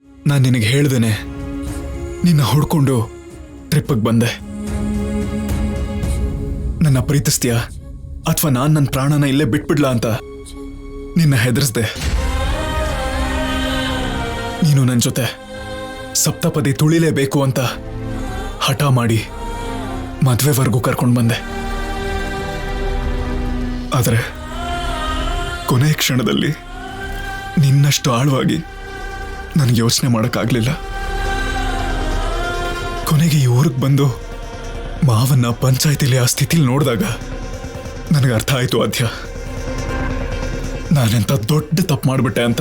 ನಾನು ನಿನಗೆ ಹೇಳ್ದೇನೆ ನಿನ್ನ ಹುಡ್ಕೊಂಡು ಟ್ರಿಪ್ಪಿಗೆ ಬಂದೆ. ನನ್ನ ಪ್ರೀತಿಸ್ತೀಯ ಅಥವಾ ನಾನು ನನ್ನ ಪ್ರಾಣನ ಇಲ್ಲೇ ಬಿಟ್ಬಿಡ್ಲಾ ಅಂತ ನಿನ್ನ ಹೆದರಿಸ್ದೆ. ನೀನು ನನ್ನ ಜೊತೆ ಸಪ್ತಪದಿ ತುಳಿಲೇಬೇಕು ಅಂತ ಹಠ ಮಾಡಿ ಮದುವೆವರೆಗೂ ಕರ್ಕೊಂಡು ಬಂದೆ. ಆದರೆ ಕೊನೆಯ ಕ್ಷಣದಲ್ಲಿ ನಿನ್ನಷ್ಟು ಆಳವಾಗಿ ನನಗೆ ಯೋಚನೆ ಮಾಡೋಕ್ಕಾಗಲಿಲ್ಲ. ಕೊನೆಗೆ ಈ ಊರಿಗೆ ಬಂದು ಮಾವನ್ನ ಪಂಚಾಯತಿಲಿ ಆ ಸ್ಥಿತಿಲಿ ನೋಡಿದಾಗ ನನಗೆ ಅರ್ಥ ಆಯಿತು ಆದ್ಯ, ನಾನೆಂತ ದೊಡ್ಡ ತಪ್ಪು ಮಾಡಿಬಿಟ್ಟೆ ಅಂತ.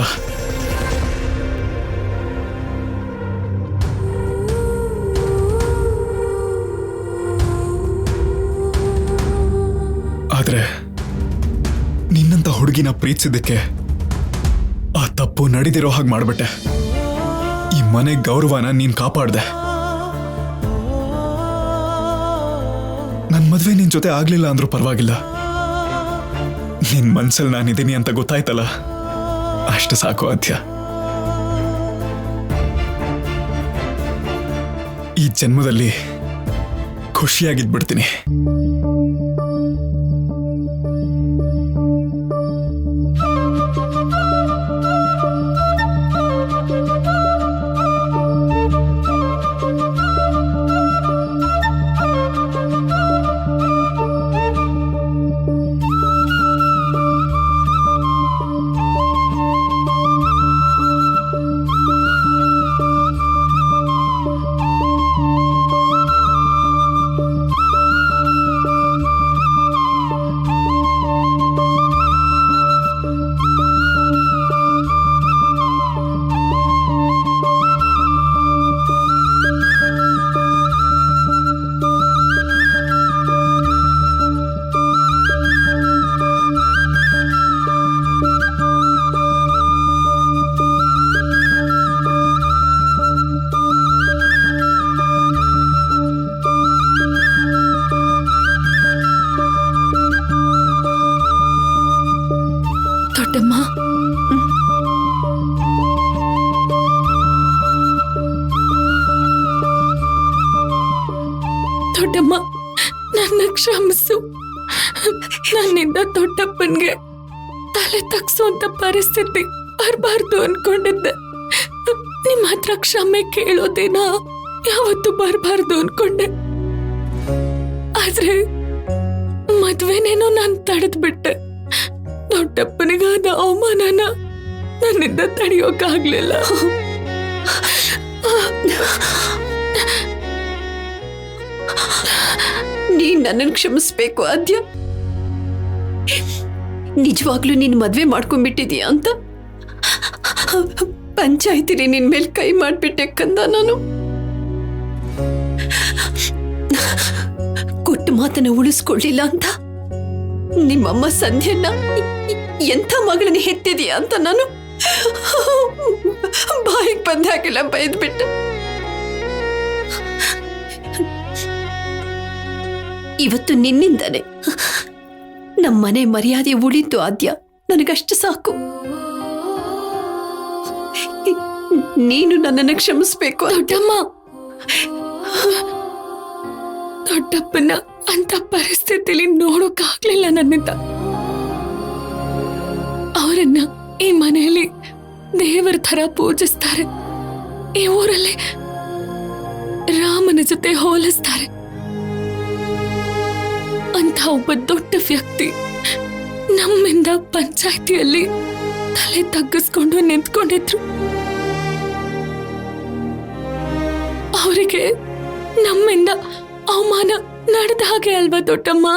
ಆದ್ರೆ ನಿನ್ನಂತ ಹುಡುಗಿನ ಪ್ರೀತಿಸಿದ್ದಕ್ಕೆ ಆ ತಪ್ಪು ನಡೆದಿರೋ ಹಾಗೆ ಮಾಡ್ಬಿಟ್ಟೆ. ಈ ಮನೆ ಗೌರವನ ನೀನ್ ಕಾಪಾಡ್ದೆ. ನನ್ ಮದ್ವೆ ನಿನ್ ಜೊತೆ ಆಗ್ಲಿಲ್ಲ ಅಂದ್ರೂ ಪರವಾಗಿಲ್ಲ, ನಿನ್ ಮನ್ಸಲ್ಲಿ ನಾನಿದ್ದೀನಿ ಅಂತ ಗೊತ್ತಾಯ್ತಲ್ಲ, ಅಷ್ಟು ಸಾಕು ಆದ್ಯ. ಈ ಜನ್ಮದಲ್ಲಿ ಖುಷಿಯಾಗಿದ್ಬಿಡ್ತೀನಿ. ದೊಡ್ಡಮ್ಮ, ನನ್ನ ಕ್ಷಮಿಸು. ನನ್ನಿಂದ ದೊಡ್ಡಪ್ಪನ್ಗೆ ತಲೆ ತಗ್ಸುವಂತ ಪರಿಸ್ಥಿತಿ ಬರಬಾರ್ದು ಅನ್ಕೊಂಡಿದ್ದೆ. ನಿಮ್ಮ ಹತ್ರ ಕ್ಷಮೆ ಕೇಳೋದೇನ ಯಾವತ್ತು ಬರಬಾರ್ದು ಅನ್ಕೊಂಡೆ. ಆದ್ರೆ ಮದ್ವೆನೇನೋ ನಾನು ತಡೆದ್ಬಿಟ್ಟೆ. ದೊಡ್ಡಪ್ಪನಿಗಾದ ಅವಮಾನನ ನನ್ನಿಂದ ತಡೆಯೋಕ್ಕಾಗ್ಲಿಲ್ಲ. ನೀನ್ ನನ್ನನ್ನು ಕ್ಷಮಿಸ್ಬೇಕು ಆದ್ಯ. ನಿಜವಾಗ್ಲೂ ನೀನ್ ಮದ್ವೆ ಮಾಡ್ಕೊಂಡ್ಬಿಟ್ಟಿದೀಯ ಅಂತ ಪಂಚಾಯತಿಲಿ ನಿನ್ ಮೇಲೆ ಕೈ ಮಾಡ್ಬಿಟ್ಟೆ ಕಂದ. ನಾನು ಕೊಟ್ಟ ಮಾತನ್ನ ಉಳಿಸ್ಕೊಳ್ಳಿಲ್ಲ ಅಂತ ನಿಮ್ಮಮ್ಮ ಸಂಧ್ಯನ್ನ ಎಂಥ ಮಗಳನ್ನ ಹೆತ್ತಿದೀಯ ಅಂತ ನಾನು ಬಾಯಿಗೆ ಬಂದಾಗೆಲ್ಲ ಬೈದ್ಬಿಟ್ಟೆ. ಇವತ್ತು ನಿನ್ನಿಂದಾನೆ ನಮ್ಮನೆ ಮರ್ಯಾದೆ ಉಳಿತು ಆದ್ಯ. ನನಗಷ್ಟು ಸಾಕು. ನೀನು ನನ್ನನ್ನು ಕ್ಷಮಿಸ್ಬೇಕು. ದೊಡ್ಡಮ್ಮ, ದೊಡ್ಡಪ್ಪನ ಅಂತ ಪರಿಸ್ಥಿತಿಲಿ ನೋಡೋಕ್ಕಾಗ್ಲಿಲ್ಲ ನನ್ನಿಂದ. ಅವರನ್ನ ಈ ಮನೆಯಲ್ಲಿ ದೇವರ ತರ ಪೂಜಿಸ್ತಾರೆ. ಈ ಊರಲ್ಲಿ ರಾಮನ ಜೊತೆ ಹೋಲಿಸ್ತಾರೆ. ಅಂತ ಒಬ್ಬ ದೊಡ್ಡ ವ್ಯಕ್ತಿ ನಮ್ಮಿಂದ ಪಂಚಾಯ್ತಿಯಲ್ಲಿ ತಲೆ ತಗ್ಗಿಸ್ಕೊಂಡು ನಿಂತ್ಕೊಂಡಿದ್ರು. ಅವರಿಗೆ ನಮ್ಮಿಂದ ಅವಮಾನ ನಡೆದ ಹಾಗೆ ಅಲ್ವಾ ದೊಡ್ಡಮ್ಮ?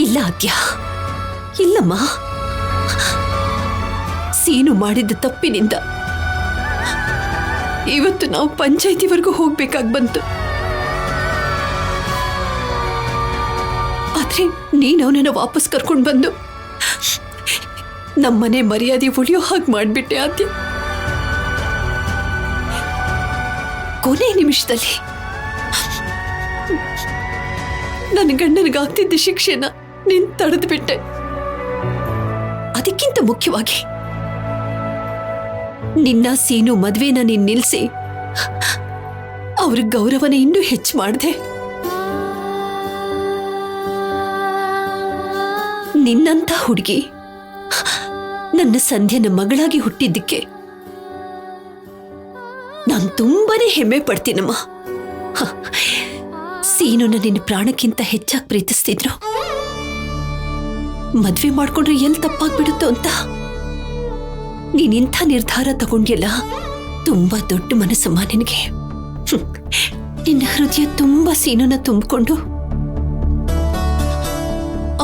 ಇಲ್ಲ ಆದ್ಯ, ಇಲ್ಲಮ್ಮ. ಸೀನು ಮಾಡಿದ ತಪ್ಪಿನಿಂದ ಇವತ್ತು ನಾವು ಪಂಚಾಯ್ತಿವರೆಗೂ ಹೋಗ್ಬೇಕಾಗಿ ಬಂತು. ಆದ್ರೆ ನೀನು ಅವನನ್ನ ವಾಪಸ್ ಕರ್ಕೊಂಡು ಬಂದು ನಮ್ಮನೆ ಮರ್ಯಾದೆ ಉಳಿಯೋ ಹಾಗೆ ಮಾಡ್ಬಿಟ್ಟೆ ಆದ್ಯ. ಕೊನೆ ನಿಮಿಷದಲ್ಲಿ ನನ್ನ ಗಂಡನಿಗಾಗ್ತಿದ್ದ ಶಿಕ್ಷೆನ ನೀನ್ ತಡೆದು ಬಿಟ್ಟೆ. ಅದಕ್ಕಿಂತ ಮುಖ್ಯವಾಗಿ ನಿನ್ನ ಸೀನು ಮದ್ವೆನ ನೀನ್ ನಿಲ್ಸಿ ಅವ್ರ ಗೌರವನ ಇನ್ನೂ ಹೆಚ್ಚು ಮಾಡಿದೆ. ನಿನ್ನಂತ ಹುಡುಗಿ ನನ್ನ ಸಂಧ್ಯನ ಮಗಳಾಗಿ ಹುಟ್ಟಿದ್ದಕ್ಕೆ ನಾನು ತುಂಬಾನೇ ಹೆಮ್ಮೆ ಪಡ್ತೀನಮ್ಮ. ಸೀನುನ ನಿನ್ನ ಪ್ರಾಣಕ್ಕಿಂತ ಹೆಚ್ಚಾಗಿ ಪ್ರೀತಿಸ್ತಿದ್ರು. ಮದ್ವೆ ಮಾಡ್ಕೊಂಡ್ರೆ ಎಲ್ಲಿ ತಪ್ಪಾಗ್ಬಿಡುತ್ತೋ ಅಂತ ನೀನಿಂಥ ನಿರ್ಧಾರ ತಗೊಂಡ್ಯಲ್ಲ, ತುಂಬಾ ದೊಡ್ಡ ಮನಸ್ಸಮ್ಮ ನಿನಗೆ. ನಿನ್ನ ಹೃದಯ ತುಂಬಾ ಸೀನುನ ತುಂಬಿಕೊಂಡು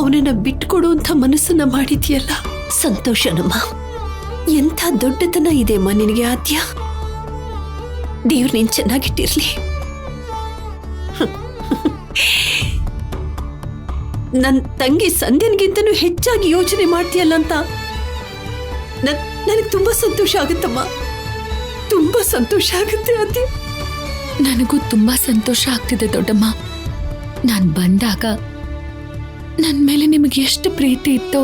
ಅವನನ್ನ ಬಿಟ್ಕೊಡುವಂಥ ಮನಸ್ಸನ್ನ ಮಾಡಿದ್ಯಲ್ಲ, ಸಂತೋಷನಮ್ಮ. ಎಂಥ ದೊಡ್ಡತನ ಇದೆ ಅಮ್ಮ ನಿನಗೆ ಆದ್ಯ. ದೇವ್ರು ನೀನ್ ಚೆನ್ನಾಗಿಟ್ಟಿರ್ಲಿ. ನನ್ನ ತಂಗಿ ಸಂಧ್ಯನ್ಗಿಂತನೂ ಹೆಚ್ಚಾಗಿ ಯೋಚನೆ ಮಾಡ್ತೀಯಲ್ಲ ಅಂತ ನನಗೆ ತುಂಬಾ ಸಂತೋಷ ಆಗುತ್ತಮ್ಮ. ತುಂಬಾ ಸಂತೋಷ ಆಗುತ್ತೆ ಆದ್ಯ. ನನಗೂ ತುಂಬಾ ಸಂತೋಷ ಆಗ್ತಿದೆ ದೊಡ್ಡಮ್ಮ. ನಾನು ಬಂದಾಗ ನನ್ನ ಮೇಲೆ ನಿಮಗೆ ಎಷ್ಟು ಪ್ರೀತಿ ಇತ್ತೋ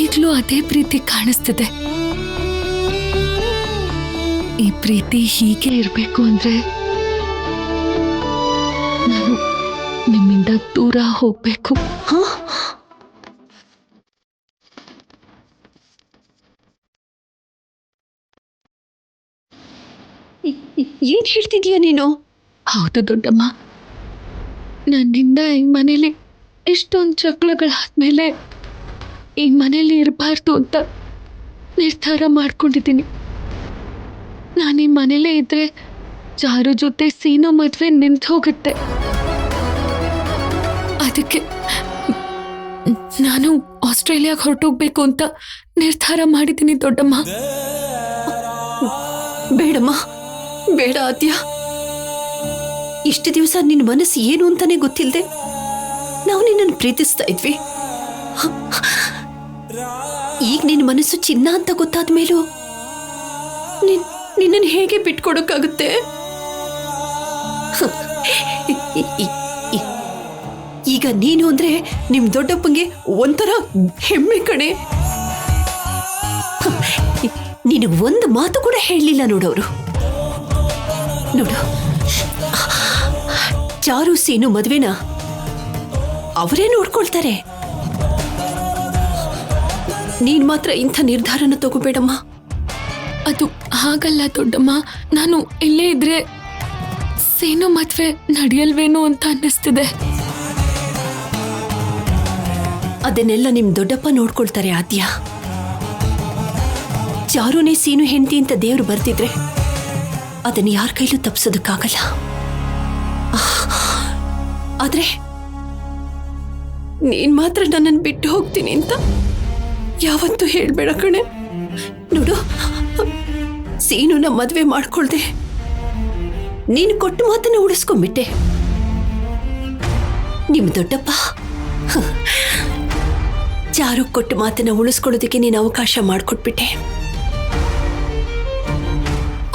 ಈಗಲೂ ಅದೇ ಪ್ರೀತಿ ಕಾಣಿಸ್ತಿದೆ. ಈ ಪ್ರೀತಿ ಹೀಗೆ ಇರಬೇಕು ಅಂದ್ರೆ ನಾನು ನಿಮ್ಮಿಂದ ದೂರ ಹೋಗ್ಬೇಕು. ಏನ್ ಹೇಳ್ತಿದೀಯ ನೀನು? ಹೌದು ದೊಡ್ಡಮ್ಮ, ನನ್ನಿಂದ ಈ ಮನೇಲಿ ಎಷ್ಟೊಂದು ಜಗಳಗಳಾದ್ಮೇಲೆ ಈ ಮನೇಲಿ ಇರಬಾರ್ದು ಅಂತ ನಿರ್ಧಾರ ಮಾಡ್ಕೊಂಡಿದ್ದೀನಿ. ನಾನು ಈ ಮನೇಲೇ ಇದ್ರೆ ಚಾರು ಜೊತೆ ಸೀನು ಮದುವೆ ನಿಂತು ಹೋಗುತ್ತೆ. ಅದಕ್ಕೆ ನಾನು ಆಸ್ಟ್ರೇಲಿಯಾಗೆ ಹೊರಟೋಗ್ಬೇಕು ಅಂತ ನಿರ್ಧಾರ ಮಾಡಿದ್ದೀನಿ ದೊಡ್ಡಮ್ಮ. ಬೇಡಮ್ಮ, ಬೇಡ ಆದ್ಯ. ಇಷ್ಟು ದಿವಸ ನಿನ್ನ ಮನಸ್ಸು ಏನು ಅಂತಾನೆ ಗೊತ್ತಿಲ್ಲದೆ ನಾವು ನಿನ್ನನ್ನು ಪ್ರೀತಿಸ್ತಾ ಇದ್ವಿ. ಈಗ ನಿನ್ನ ಮನಸ್ಸು ಚಿನ್ನ ಅಂತ ಗೊತ್ತಾದ ಮೇಲೂ ನಿನ್ನನ್ನು ಹೇಗೆ ಬಿಟ್ಕೊಡೋಕ್ಕಾಗುತ್ತೆ? ಈಗ ನೀನು ಅಂದ್ರೆ ನಿಮ್ ದೊಡ್ಡಪ್ಪಂಗೆ ಒಂಥರ ಹೆಮ್ಮೆ ಕಣೆ. ನಿನಗೆ ಒಂದು ಮಾತು ಕೂಡ ಹೇಳಲಿಲ್ಲ ನೋಡೋರು. ನೋಡು, ಚಾರು ಸೀನು ಮದ್ವೆನ ಅವರೇ ನೋಡ್ಕೊಳ್ತಾರೆ. ನೀನ್ ಮಾತ್ರ ಇಂಥ ನಿರ್ಧಾರನ ತಗೋಬೇಡಮ್ಮ. ಅದು ಹಾಗಲ್ಲ ದೊಡ್ಡಮ್ಮ. ನಾನು ಇಲ್ಲೇ ಇದ್ರೆ ಸೀನು ಮದ್ವೆ ನಡೆಯಲ್ವೇನೋ ಅಂತ ಅನ್ನಿಸ್ತಿದೆ. ಅದನ್ನೆಲ್ಲ ನಿಮ್ ದೊಡ್ಡಪ್ಪ ನೋಡ್ಕೊಳ್ತಾರೆ ಆದ್ಯ. ಚಾರುನೇ ಸೀನು ಹೆಂಡತಿ ಅಂತ ದೇವ್ರು ಬರ್ತಿದ್ರೆ ಅದನ್ನ ಯಾರ ಕೈಲೂ ತಪ್ಪಿಸೋದಕ್ಕಾಗಲ್ಲ. ಆದ್ರೆ ನೀನ್ ಮಾತ್ರ ನನ್ನನ್ನು ಬಿಟ್ಟು ಹೋಗ್ತೀನಿ ಅಂತ ಯಾವತ್ತೂ ಹೇಳ್ಬೇಡ ಕಣೆ. ನೋಡು, ಸೀನುನ ಮದ್ವೆ ಮಾಡ್ಕೊಳ್ದೆ ನೀನು ಕೊಟ್ಟು ಮಾತನ್ನ ಉಳಿಸ್ಕೊಂಡ್ಬಿಟ್ಟೆ. ನಿಮ್ ದೊಡ್ಡಪ್ಪ ಚಾರು ಕೊಟ್ಟು ಮಾತನ್ನ ಉಳಿಸ್ಕೊಳ್ಳೋದಕ್ಕೆ ನೀನು ಅವಕಾಶ ಮಾಡಿಕೊಟ್ಬಿಟ್ಟೆ.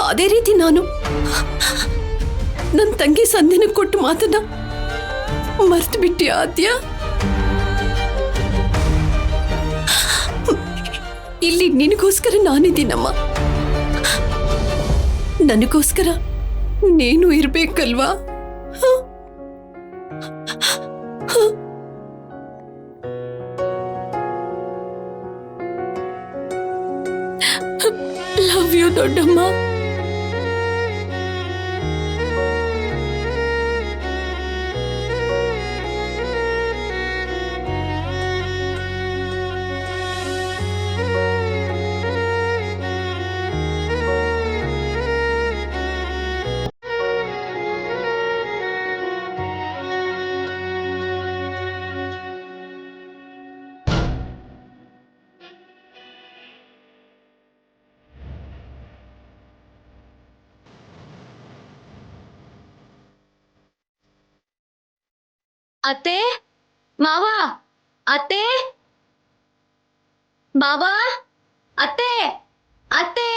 ಅದೇ ರೀತಿ ನಾನು ನನ್ನ ತಂಗಿ ಸಂಧ್ಯನ ಕೊಟ್ಟು ಮಾತನ್ನ ಮರ್ತು ಬಿಟ್ಟೆ ಆದ್ಯ. ಇಲ್ಲಿ ನಿನಗೋಸ್ಕರ ನಾನಿದ್ದೀನಮ್ಮ. ನನಗೋಸ್ಕರ ನೀನು ಇರ್ಬೇಕಲ್ವಾ? ಲವ್ ಯು ದೊಡ್ಡಮ್ಮ. ಅತ್ತೆ, ಮಾವ, ಅತ್ತೆ, ಮಾವ, ಅತ್ತೆ, ಅತ್ತೆ.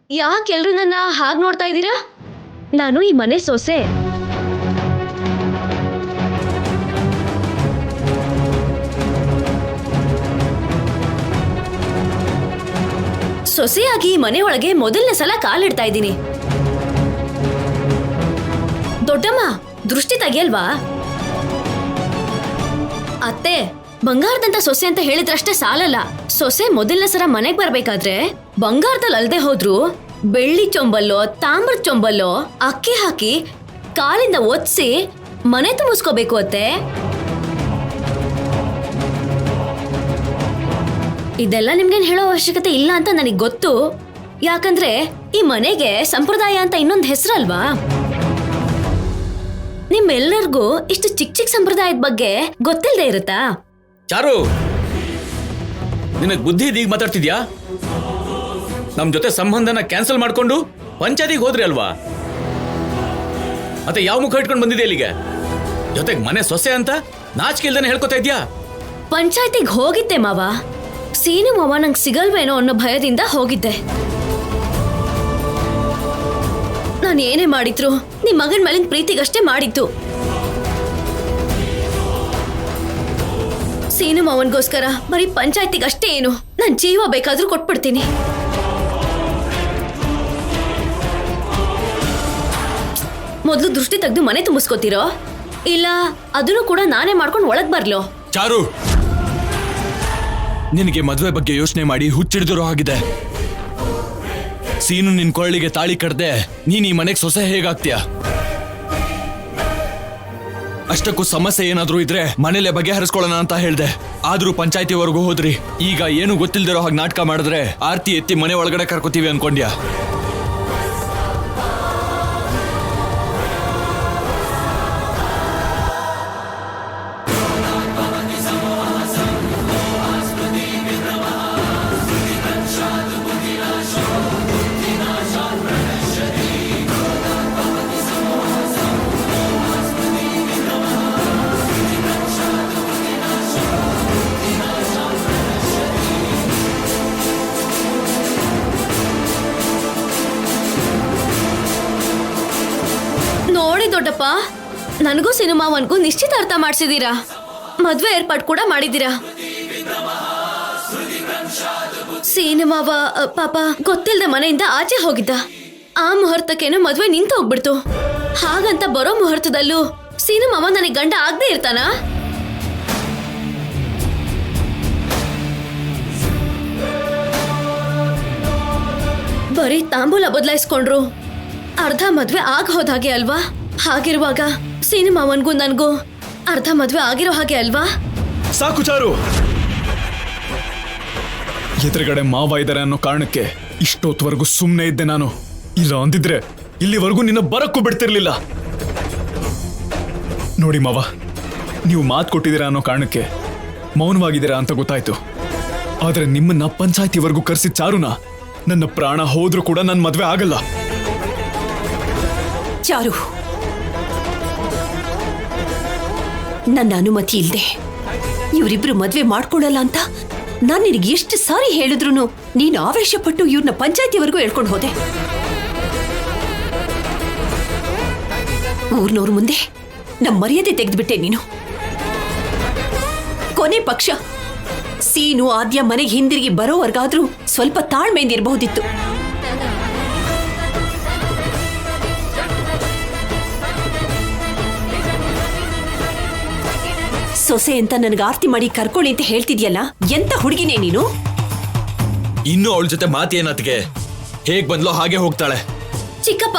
ಯಾಕೆ ಎಲ್ರು ನನ್ನ ಹಾಗೆ ನೋಡ್ತಾ ಇದ್ದೀರಾ? ನಾನು ಈ ಮನೆ ಸೊಸೆ. ಸೊಸೆಯಾಗಿ ಈ ಮನೆ ಒಳಗೆ ಮೊದಲನೇ ಸಲ ಕಾಲಿಡ್ತಾ ಇದ್ದೀನಿ. ದೊಡ್ಡಮ್ಮ, ದೃಷ್ಟಿ ತೆಗಿಯಲ್ವಾ? ಅತ್ತೆ, ಬಂಗಾರದಂತ ಸೊಸೆ ಅಂತ ಹೇಳಿದ್ರಷ್ಟೇ ಸಾಲಲ್ಲ. ಸೊಸೆ ಮೊದಲನೇ ಸಲ ಮನೆಗ್ ಬರ್ಬೇಕಾದ್ರೆ ಬಂಗಾರದಲ್ಲಿ ಅಲ್ದೆ ಹೋದ್ರು ಬೆಳ್ಳಿ ಚೊಂಬಲ್ಲೋ ತಾಮ್ರದ ಚೊಂಬಲ್ಲೋ ಅಕ್ಕಿ ಹಾಕಿ ಕಾಲಿಂದ ಒತ್ಸಿ ಮನೆ ತುಂಬಿಸ್ಕೋಬೇಕು ಅತ್ತೆ. ಇದೆಲ್ಲ ನಿಮ್ಗೇನ್ ಹೇಳೋ ಅವಶ್ಯಕತೆ ಇಲ್ಲ ಅಂತ ನನಗ್ ಗೊತ್ತು. ಯಾಕಂದ್ರೆ ಈ ಮನೆಗೆ ಸಂಪ್ರದಾಯ ಅಂತ ಇನ್ನೊಂದು ಹೆಸರಲ್ವಾ? ನಿಮ್ಮೆಲ್ಲರಿಗೂ ಇಷ್ಟು ಚಿಕ್ಕ ಚಿಕ್ಕ ಸಂಪ್ರದಾಯದ ಬಗ್ಗೆ ಗೊತ್ತಿಲ್ಲದೆ ಇರುತ್ತಾ? ಚಾರು, ನಿನಗ್ ಬುದ್ಧಿ ಇದೀಗ ಮಾತಾಡ್ತಿದ್ಯಾ? ನಮ್ ಜೊತೆ ಸಂಬಂಧನ ಕ್ಯಾನ್ಸಲ್ ಮಾಡ್ಕೊಂಡು ಪಂಚಾಯತಿಗೆ ಹೋದ್ರಿ ಅಲ್ವಾ? ಮತ್ತೆ ಯಾವ ಮುಖ ಇಟ್ಕೊಂಡು ಬಂದಿದೆ ಇಲ್ಲಿಗೆ? ಜೊತೆಗೆ ಮನೆ ಸೊಸೆ ಅಂತ ನಾಚಿಕೆ ಇಲ್ದೇನೆ ಹೇಳ್ಕೊತಾ ಇದ್ಯಾ? ಪಂಚಾಯತಿಗೆ ಹೋಗಿದ್ದೆ ಮಾವ. ಸೀನು ಮಾವ ನಂಗೆ ಸಿಗಲ್ವೇನೋ ಅನ್ನೋ ಭಯದಿಂದ ಹೋಗಿದ್ದೆ. ನಾನು ಏನೇ ಮಾಡಿದ್ರು ನಿಮ್ ಮಗನ್ ಮೇಲಿನ ಪ್ರೀತಿಗಷ್ಟೇ ಮಾಡಿದ್ದು. ಸೀನು ಮಾವನ್ಗೋಸ್ಕರ ಬರೀ ಪಂಚಾಯತಿಗಷ್ಟೇ ಏನು, ನನ್ ಜೀವ ಬೇಕಾದ್ರೂ ಕೊಟ್ಬಿಡ್ತೀನಿ. ಮೊದಲು ದೃಷ್ಟಿ ತೆಗೆದು ಮನೆ ತುಂಬಿಸ್ಕೋತಿರೋ, ಇಲ್ಲ ಅದನ್ನು ಕೂಡ ನಾನೇ ಮಾಡ್ಕೊಂಡು ಒಳಗ್ ಬರ್ಲೋ? ಚಾರು, ನಿನಗೆ ಮದುವೆ ಬಗ್ಗೆ ಯೋಚನೆ ಮಾಡಿ ಹುಚ್ಚಿಡಿದಿರೋ ಹಾಗಿದೆ. ಸೀನು ನಿನ್ ಕೊಳ್ಳಿಗೆ ತಾಳಿ ಕಡ್ದೆ ನೀನ್ ಈ ಮನೆಗೆ ಸೊಸೆ ಹೇಗಾಗ್ತೀಯ? ಅಷ್ಟಕ್ಕೂ ಸಮಸ್ಯೆ ಏನಾದ್ರೂ ಇದ್ರೆ ಮನೇಲೆ ಬಗೆಹರಿಸ್ಕೊಳ್ಳೋಣ ಅಂತ ಹೇಳ್ದೆ. ಆದ್ರೂ ಪಂಚಾಯತಿವರೆಗೂ ಹೋದ್ರಿ. ಈಗ ಏನು ಗೊತ್ತಿಲ್ದಿರೋ ಹಾಗೆ ನಾಟಕ ಮಾಡಿದ್ರೆ ಆರ್ತಿ ಎತ್ತಿ ಮನೆ ಒಳಗಡೆ ಕರ್ಕೋತೀವಿ ಅನ್ಕೊಂಡ್ಯಾ? ನೋಡಿ ದೊಡ್ಡಪ್ಪ, ನನಗೂ ಸಿನಿಮಾವನ್ಗೂ ನಿಶ್ಚಿತಾರ್ಥ ಮಾಡಿಸಿದೀರಾ, ಮದ್ವೆ ಏರ್ಪಾಡು ಕೂಡ ಮಾಡಿದೀರಾ. ಸಿನಿಮಾವ ಪಾಪ ಗೊತ್ತಿಲ್ಲದೆ ಮನೆಯಿಂದ ಆಚೆ ಹೋಗಿದ್ದ. ಆ ಮುಹೂರ್ತಕ್ಕೇನು ಮದ್ವೆ ನಿಂತು ಹೋಗ್ಬಿಡ್ತು. ಹಾಗಂತ ಬರೋ ಮುಹೂರ್ತದಲ್ಲೂ ಸಿನಿಮಾವ ನನಗೆ ಗಂಡ ಆಗದೆ ಇರ್ತಾನ? ಬರೀ ತಾಂಬೂಲ ಬದಲಾಯಿಸ್ಕೊಂಡ್ರು ಅರ್ಧ ಮದ್ವೆ ಆಗ ಹೋದ ಹಾಗೆ ಅಲ್ವಾ? ಹಾಗಿರುವಾಗ ಸಿನಿಮಾವನ್ಗೂ ನನ್ಗೂ ಅರ್ಧ ಮದ್ವೆ ಆಗಿರೋ ಹಾಗೆ ಅಲ್ವಾ? ಸಾಕು ಚಾರು, ಎದುರುಗಡೆ ಮಾವ ಇದ್ದಾರೆ ಅನ್ನೋ ಕಾರಣಕ್ಕೆ ಇಷ್ಟೊತ್ತವರೆಗೂ ಸುಮ್ಮನೆ ಇದ್ದೆ ನಾನು. ಇಲ್ಲ ಅಂದಿದ್ರೆ ಇಲ್ಲಿವರೆಗೂ ನಿನ್ನ ಬರಕ್ಕೂ ಬಿಡ್ತಿರ್ಲಿಲ್ಲ. ನೋಡಿ ಮಾವ, ನೀವು ಮಾತು ಕೊಟ್ಟಿದ್ದೀರಾ ಅನ್ನೋ ಕಾರಣಕ್ಕೆ ಮೌನವಾಗಿದ್ದೀರಾ ಅಂತ ಗೊತ್ತಾಯ್ತು. ಆದ್ರೆ ನಿಮ್ಮನ್ನ ಪಂಚಾಯತಿವರೆಗೂ ಕರೆಸಿ ಚಾರುನ ನನ್ನ ಪ್ರಾಣ ಹೋದ್ರೂ ಕೂಡ ನನ್ನ ಮದ್ವೆ ಆಗಲ್ಲ. ಚಾರು, ನನ್ನ ಅನುಮತಿ ಇಲ್ದೆ ಇವರಿಬ್ರು ಮದ್ವೆ ಮಾಡ್ಕೊಡಲ್ಲ ಅಂತ ನಾನು ನಿನಗೆ ಎಷ್ಟು ಸಾರಿ ಹೇಳಿದ್ರು ನೀನು ಆವೇಶಪಟ್ಟು ಇವ್ರನ್ನ ಪಂಚಾಯತಿವರೆಗೂ ಹೇಳ್ಕೊಂಡು ಹೋದೆ. ಊರ್ನವ್ರ ಮುಂದೆ ನಮ್ಮ ಮರ್ಯಾದೆ ತೆಗೆದ್ಬಿಟ್ಟೆ ನೀನು. ಕೊನೆ ಪಕ್ಷ ಸೀನು ಆದ್ಯ ಮನೆಗೆ ಹಿಂದಿರುಗಿ ಬರೋವರ್ಗಾದ್ರೂ ಸ್ವಲ್ಪ ತಾಳ್ಮೆಯಿಂದ ಇರಬಹುದಿತ್ತು. ಸೊಸೆ ಅಂತ ನನಗೆ ಆರ್ತಿ ಮಾಡಿ ಕರ್ಕೊಳ್ಳಿ ಅಂತ ಹೇಳ್ತಿದ್ಯಲ್ಲ, ಎಂತ ಹುಡುಗಿನೇ ನೀನು? ಇನ್ನು ಅವಳ ಜೊತೆ ಮಾತೇನತ್ಗೆ? ಹೇಗ್ ಬಂದ್ಲೋ ಹಾಗೆ ಹೋಗ್ತಾಳೆ. ಚಿಕ್ಕಪ್ಪ,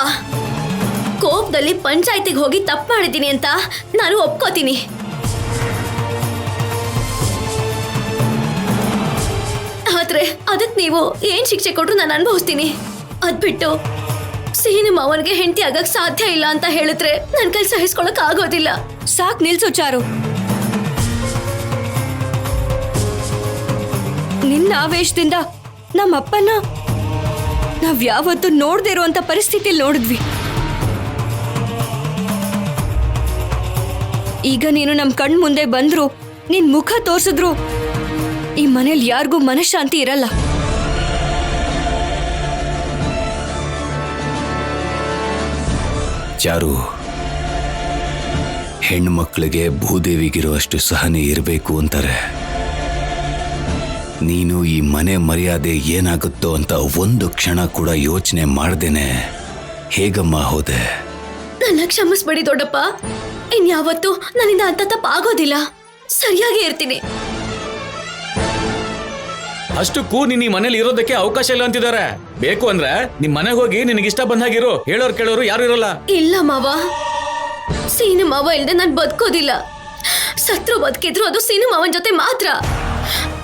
ಕೋಪದಲ್ಲಿ ಪಂಚಾಯತಿಗೆ ಹೋಗಿ ತಪ್ಪು ಮಾಡಿದ್ದೀನಿ ಅಂತ ನಾನು ಒಪ್ಕೋತೀನಿ. ಆದ್ರೆ ಅದಕ್ಕೆ ನೀವು ಏನ್ ಶಿಕ್ಷೆ ಕೊಟ್ರು ನಾನು ಅನುಭವಿಸ್ತೀನಿ. ಅದ್ಬಿಟ್ಟು ಸಿನಿಮಾ ಅವನಿಗೆ ಹೆಂಡತಿ ಆಗಕ್ ಸಾಧ್ಯ ಇಲ್ಲ ಅಂತ ಹೇಳಿದ್ರೆ ನನ್ ಕೈ ಸಹಿಸ್ಕೊಳಕ್ ಆಗೋದಿಲ್ಲ. ಸಾಕ್ ನಿಲ್ಸು ಚಾರು. ನಿನ್ನ ಆವೇಶದಿಂದ ನಮ್ಮಪ್ಪನ ನಾವ್ ಯಾವತ್ತೂ ನೋಡದೇ ಇರುವಂತ ಪರಿಸ್ಥಿತಿಯಲ್ಲಿ ನೋಡಿದ್ವಿ. ಈಗ ನೀನು ನಮ್ ಕಣ್ ಮುಂದೆ ಬಂದ್ರು, ನಿನ್ ಮುಖ ತೋರ್ಸಿದ್ರು ಈ ಮನೇಲಿ ಯಾರಿಗೂ ಮನಃಶಾಂತಿ ಇರಲ್ಲ. ಚಾರು, ಹೆಣ್ಮಕ್ಳಿಗೆ ಭೂದೇವಿಗಿರುವಷ್ಟು ಸಹನೆ ಇರಬೇಕು ಅಂತಾರೆ. ನೀನು ಈ ಮನೆ ಮರ್ಯಾದೆ ಏನಾಗುತ್ತೋ ಅಂತ ಒಂದು ಕ್ಷಣ ಕೂಡ ಯೋಚನೆ ಮಾಡ್ದೇನೆ ಹೇಗಮ್ಮ ಹೋದೆ? ನನ್ನ ಕ್ಷಮಿಸ್ಬೇಡಿ ದೊಡ್ಡಪ್ಪ. ಇನ್ಯಾವತ್ತೂ ನನ್ನಿಂದ ಅಂತ ತಪ್ಪಾಗೋದಿಲ್ಲ. ಸರಿಯಾಗಿ ಇರ್ತೀನಿ. ಅಷ್ಟಕ್ಕೂ ನೀನ್ ಈ ಮನೇಲಿ ಇರೋದಕ್ಕೆ ಅವಕಾಶ ಇಲ್ಲ ಅಂತಿದ್ದಾರೆ. ಬೇಕು ಅಂದ್ರೆ ನಿಮ್ ಮನೆಗೆ ಹೋಗಿ ನಿನಗಿಷ್ಟ ಬಂದಾಗಿರೋ. ಹೇಳೋರು ಕೇಳೋರು ಯಾರು ಇರಲ್ಲ. ಇಲ್ಲ ಮಾವ, ಸೀನು ಮಾವ ಇಲ್ದೆ ನಾನು ಬದುಕೋದಿಲ್ಲ. ಸತ್ರು ಬದುಕಿದ್ರು ಅದು ಸೀನು ಮಾವನ್ ಜೊತೆ ಮಾತ್ರ.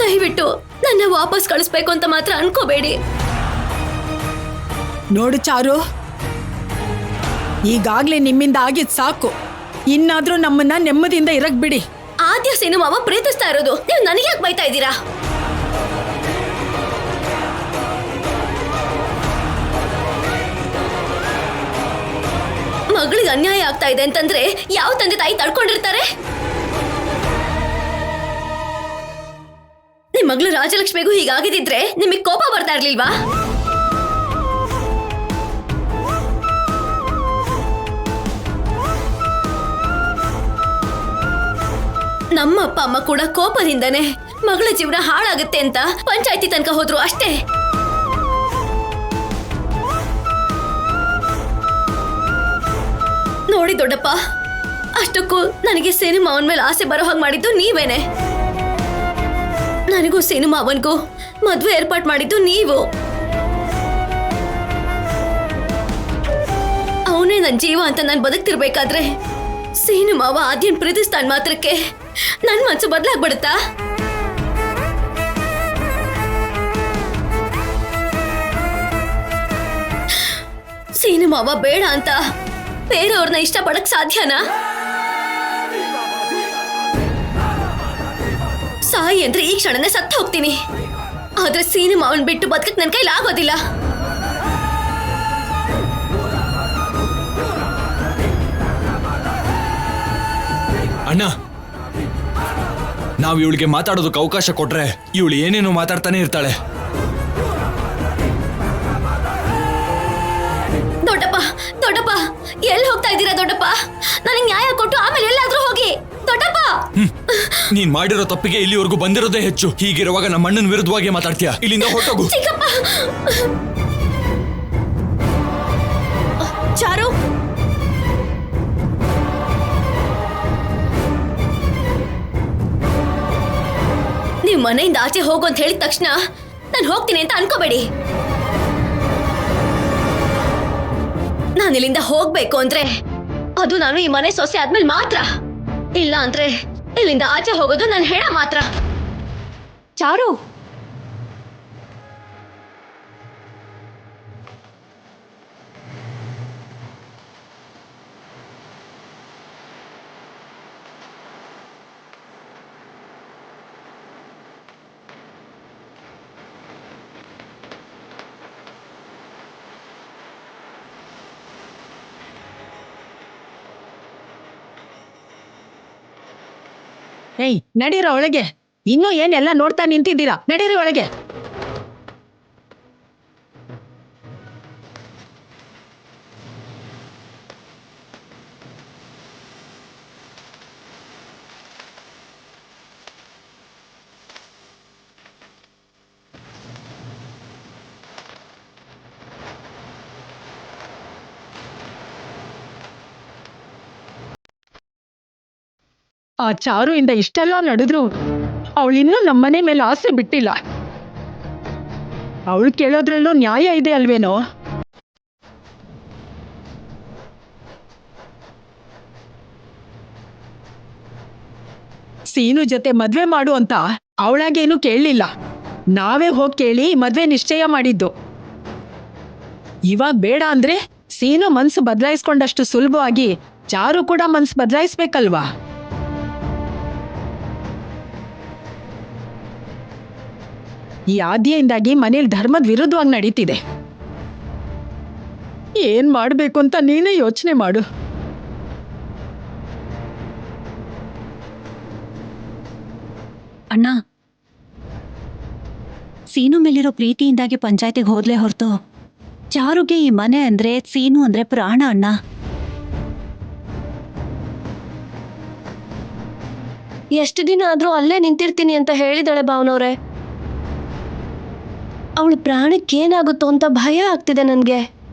ದಯವಿಟ್ಟು ನನ್ನ ವಾಪಸ್ ಕಳಿಸ್ಬೇಕು ಅಂತ ಮಾತ್ರ ಅನ್ಕೋಬೇಡಿ. ನೋಡು ಚಾರು, ಈಗಾಗ್ಲೇ ನಿಮ್ಮಿಂದ ಆಗಿದ್ ಸಾಕು. ಇನ್ನಾದ್ರೂ ನಮ್ಮನ್ನ ನೆಮ್ಮದಿಯಿಂದ ಇರಕ್ ಬಿಡಿ. ಆದ್ಯ ಸೀನು ಮಾವ ಪ್ರೀತಿಸ್ತಾ ಇರೋದು, ನೀವು ನನಗೆ ಯಾಕೆ ಬೈತಾ ಇದ್ದೀರಾ? ಮಗಳಿಗೆ ಅನ್ಯಾಯ ಆಗ್ತಾ ಇದೆ ಅಂತಂದ್ರೆ ಯಾವ ತಂದೆ ತಾಯಿ ತಡ್ಕೊಂಡಿರ್ತಾರೆ? ನಿಮ್ ಮಗಳು ರಾಜಲಕ್ಷ್ಮಿಗೂ ಹೀಗಾಗಿದ್ರೆ ನಿಮಗೆ ಕೋಪ ಬರ್ತಾ ಇರ್ಲಿಲ್ವಾ? ನಮ್ಮ ಅಪ್ಪ ಅಮ್ಮ ಕೂಡ ಕೋಪದಿಂದನೇ ಮಗಳ ಜೀವನ ಹಾಳಾಗುತ್ತೆ ಅಂತ ಪಂಚಾಯತಿ ತನಕ ಹೋದ್ರು ಅಷ್ಟೇ. ನೋಡಿ ದೊಡ್ಡಪ್ಪ, ಅಷ್ಟಕ್ಕೂ ನನಗೆ ಸೀನು ಮಾವನ್ ಮೇಲೆ ಆಸೆ ಬರೋ ಹಾಗೆ ಮಾಡಿದ್ದು ನೀವೇನೆ. ನನಗೂ ಸೀನು ಮಾವನ್ಗೂ ಮದ್ವೆ ಏರ್ಪಾಟ್ ಮಾಡಿದ್ದು ನೀವು. ಅವನೇ ನನ್ನ ಜೀವ ಅಂತ ನಾನು ಬದುಕ್ತಿರ್ಬೇಕಾದ್ರೆ ಸೀನು ಮಾವ ಆದ್ಯನ್ ಪ್ರೀತಿಸ್ತಾನ್ ಮಾತ್ರಕ್ಕೆ ನನ್ನ ಮನ್ಸು ಬದಲಾಗ್ಬಿಡುತ್ತಾ? ಸೀನು ಮಾವ ಬೇಡ ಅಂತ ಬೇರೆಯವ್ರನ್ನ ಇಷ್ಟಪಡಕ್ ಸಾಧ್ಯನಾ? ಸಾಯಿ ಅಂದ್ರೆ ಈ ಕ್ಷಣನೇ ಸತ್ತು ಹೋಗ್ತೀನಿ. ಆದ್ರೆ ಸೀನು ಮಾವನ್ ಬಿಟ್ಟು ಬದುಕಕ್ ನನ್ ಕೈಲಿ ಆಗೋದಿಲ್ಲ. ಅಣ್ಣ, ನಾವು ಇವಳಿಗೆ ಮಾತಾಡೋದಕ್ಕೆ ಅವಕಾಶ ಕೊಟ್ರೆ ಇವಳು ಏನೇನೋ ಮಾತಾಡ್ತಾನೆ ಇರ್ತಾಳೆ. ದೊಡ್ಡಪ್ಪ ದೊಡ್ಡಪ್ಪ, ಎಲ್ಲಿ ಹೋಗ್ತಾ ಇದ್ದೀರಾ ದೊಡ್ಡಪ್ಪ? ನನಗೆ ನ್ಯಾಯ ಕೊಟ್ಟು ಆಮೇಲೆ ಎಲ್ಲಾದ್ರೂ ಹೋಗಿ ದೊಡ್ಡಪ್ಪ. ನೀನ್ ಮಾಡಿರೋ ತಪ್ಪಿಗೆ ಇಲ್ಲಿವರೆಗೂ ಬಂದಿರೋದೇ ಹೆಚ್ಚು. ಹೀಗಿರುವಾಗ ನಮ್ಮ ಅಣ್ಣನ ವಿರುದ್ಧವಾಗಿ ಮಾತಾಡ್ತೀಯ? ಇಲ್ಲಿಂದ ಹೊರಟೋಗು. ಚಿಕ್ಕಪ್ಪ. ಚಾರು, ನೀವು ಮನೆಯಿಂದ ಆಚೆ ಹೋಗು ಅಂತ ಹೇಳಿದ ತಕ್ಷಣ ನಾನು ಹೋಗ್ತೀನಿ ಅಂತ ಅನ್ಕೋಬೇಡಿ. ನಾನು ಇಲ್ಲಿಂದ ಹೋಗ್ಬೇಕು ಅಂದ್ರೆ ಅದು ನಾನು ಈ ಮನೆ ಸೊಸೆ ಆದ್ಮೇಲೆ ಮಾತ್ರ. ಇಲ್ಲ ಅಂದ್ರೆ ಇಲ್ಲಿಂದ ಆಚೆ ಹೋಗೋದು ನನ್ನ ಹೆಣ ಮಾತ್ರ. ಚಾರು, ಏಯ್, ನಡೀರ ಒಳಗೆ. ಇನ್ನೂ ಏನೆಲ್ಲ ನೋಡ್ತಾ ನಿಂತಿದ್ದೀರಾ? ನಡೀರಿ ಒಳಗೆ. ಆ ಚಾರು ಇಂದ ಇಷ್ಟೆಲ್ಲ ನಡೆದ್ರು ಅವಳಿನ್ನೂ ನಮ್ಮನೆ ಮೇಲೆ ಆಸೆ ಬಿಟ್ಟಿಲ್ಲ. ಅವಳು ಕೇಳೋದ್ರಲ್ಲೂ ನ್ಯಾಯ ಇದೆ ಅಲ್ವೇನೋ? ಸೀನು ಜೊತೆ ಮದ್ವೆ ಮಾಡು ಅಂತ ಅವಳಾಗೇನು ಕೇಳಲಿಲ್ಲ. ನಾವೇ ಹೋಗಿ ಕೇಳಿ ಮದ್ವೆ ನಿಶ್ಚಯ ಮಾಡಿದ್ದು. ಇವಾಗ ಬೇಡ ಅಂದ್ರೆ ಸೀನು ಮನ್ಸು ಬದಲಾಯಿಸ್ಕೊಂಡಷ್ಟು ಸುಲಭವಾಗಿ ಚಾರು ಕೂಡ ಮನ್ಸು ಬದಲಾಯಿಸ್ಬೇಕಲ್ವಾ? ಈ ಆದ್ಯೆಯಿಂದಾಗಿ ಮನೇಲಿ ಧರ್ಮದ ವಿರುದ್ಧವಾಗಿ ನಡೀತಿದೆ. ಏನ್ ಮಾಡ್ಬೇಕು ಅಂತ ನೀನೇ ಯೋಚನೆ ಮಾಡು. ಅಣ್ಣ, ಸೀನು ಮೇಲಿರೋ ಪ್ರೀತಿಯಿಂದಾಗಿ ಪಂಚಾಯತಿಗೆ ಹೋದ್ಲೇ ಹೊರತು ಚಾರುಗೆ ಈ ಮನೆ ಅಂದ್ರೆ ಸೀನು ಅಂದ್ರೆ ಪ್ರಾಣ. ಅಣ್ಣ, ಎಷ್ಟು ದಿನ ಆದ್ರೂ ಅಲ್ಲೇ ನಿಂತಿರ್ತೀನಿ ಅಂತ ಹೇಳಿದಾಳೆ ಭಾವನವ್ರೆ. ಅವಳ ಪ್ರಾಣಕ್ಕೆ ಏನಾಗುತ್ತೋ ಅಂತ ಭಯ ಆಗ್ತಿದೆ ನನ್ಗೆ.